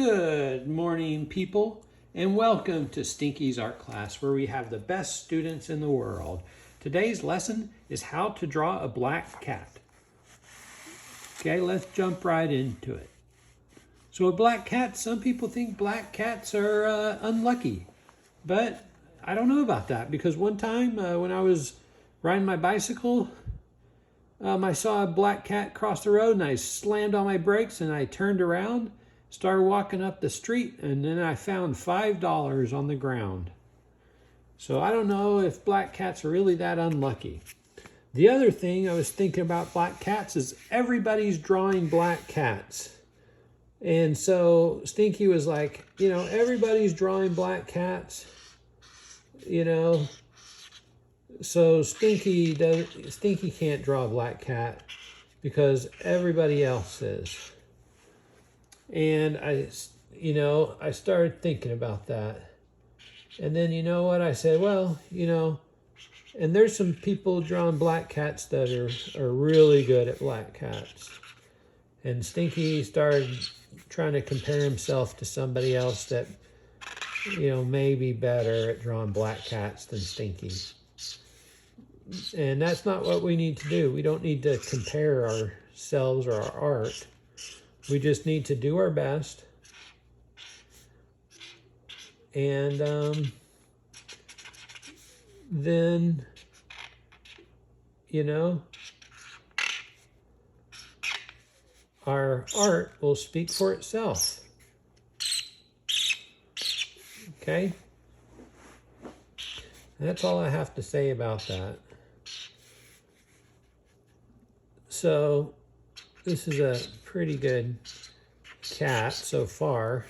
Good morning, people, and welcome to Stinky's art class, where we have the best students in the world. Today's lesson is how to draw a black cat. Okay, let's jump right into it. So a black cat, some people think black cats are unlucky, but I don't know about that, because one time when I was riding my bicycle, I saw a black cat cross the road and I slammed on my brakes and I turned around, started walking up the street, and then I found $5 on the ground. So I don't know if black cats are really that unlucky. The other thing I was thinking about black cats is everybody's drawing black cats. And so Stinky was like, everybody's drawing black cats, So Stinky can't draw a black cat because everybody else is. And I started thinking about that. And then you know what? I said, well, and there's some people drawing black cats that are really good at black cats. And Stinky started trying to compare himself to somebody else that, may be better at drawing black cats than Stinky. And that's not what we need to do. We don't need to compare ourselves or our art. We just need to do our best. And then, our art will speak for itself. Okay? That's all I have to say about that. So, this is a pretty good cat so far.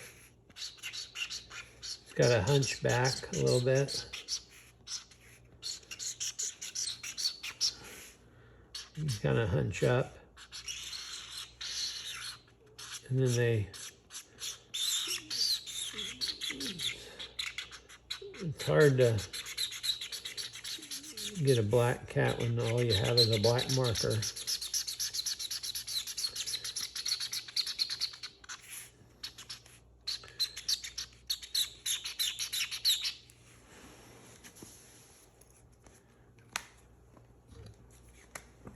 It's got a hunchback a little bit. He's kind of hunch up. And then it's hard to get a black cat when all you have is a black marker.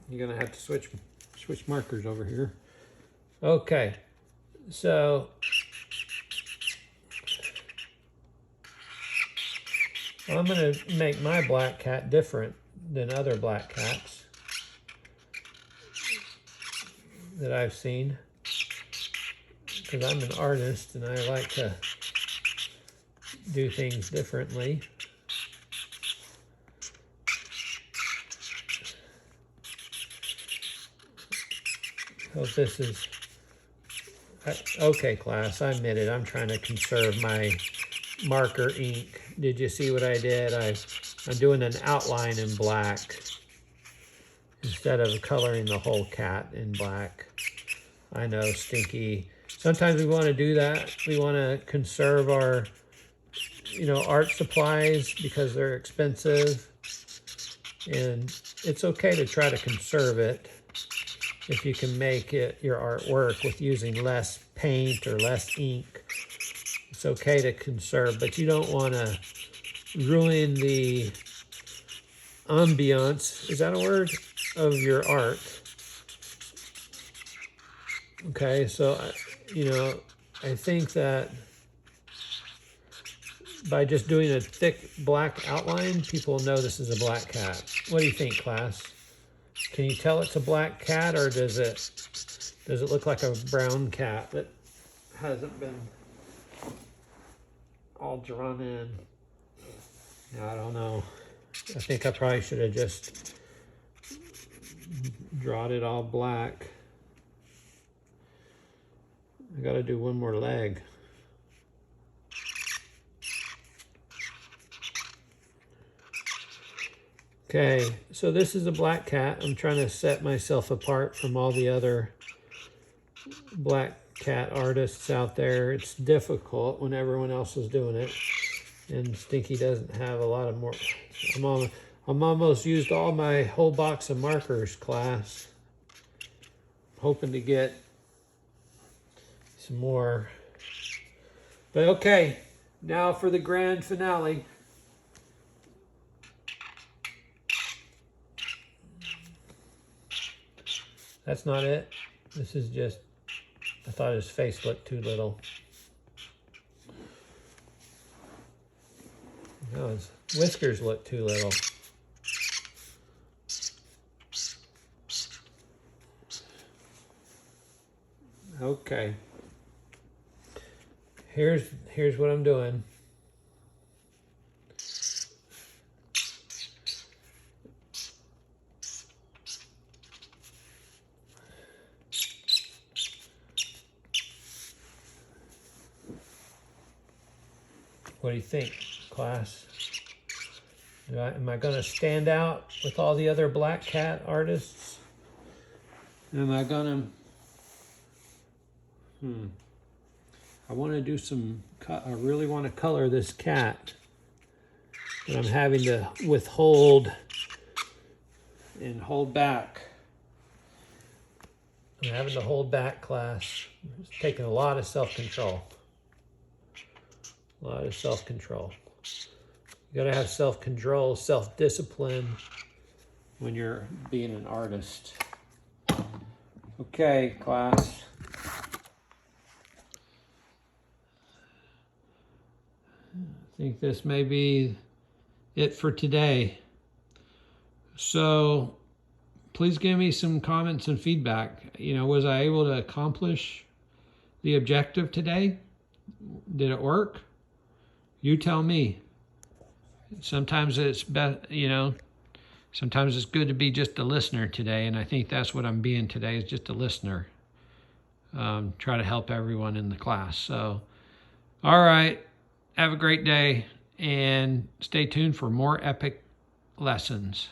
You're gonna have to switch markers over here. Okay, so I'm gonna make my black cat different than other black cats that I've seen, because I'm an artist and I like to do things differently. Hope this is okay, class. I admit it. I'm trying to conserve my marker ink. Did you see what I did? I'm doing an outline in black instead of coloring the whole cat in black. I know, Stinky. Sometimes we want to do that. We want to conserve our, art supplies because they're expensive, and it's okay to try to conserve it if you can make your artwork with using less paint or less ink. It's okay to conserve, but you don't want to ruin the ambiance, is that a word, of your art. Okay, so, I think that by just doing a thick black outline, people will know this is a black cat. What do you think, class? Can you tell it's a black cat, or does it look like a brown cat that hasn't been all drawn in? I don't know. I think I probably should have just drawn it all black. I gotta do one more leg. Okay, so this is a black cat. I'm trying to set myself apart from all the other black cat artists out there. It's difficult when everyone else is doing it, and Stinky doesn't have a lot of more. I'm almost used all my whole box of markers, class. Hoping to get some more But okay, now for the grand finale. That's not it. This is just, I thought his face looked too little. No, his whiskers look too little. Okay. Here's what I'm doing. What do you think, class? Am I going to stand out with all the other black cat artists? Am I going to... I want to do some... I really want to color this cat. But I'm having to withhold and hold back. I'm having to hold back, class. It's taking a lot of self-control. A lot of self-control. You gotta have self-control, self-discipline when you're being an artist. Okay, class. I think this may be it for today. So please give me some comments and feedback. You know, was I able to accomplish the objective today? Did it work? You tell me. Sometimes it's sometimes it's good to be just a listener today, and I think that's what I'm being today, is just a listener. Try to help everyone in the class. So, all right, have a great day, and stay tuned for more epic lessons.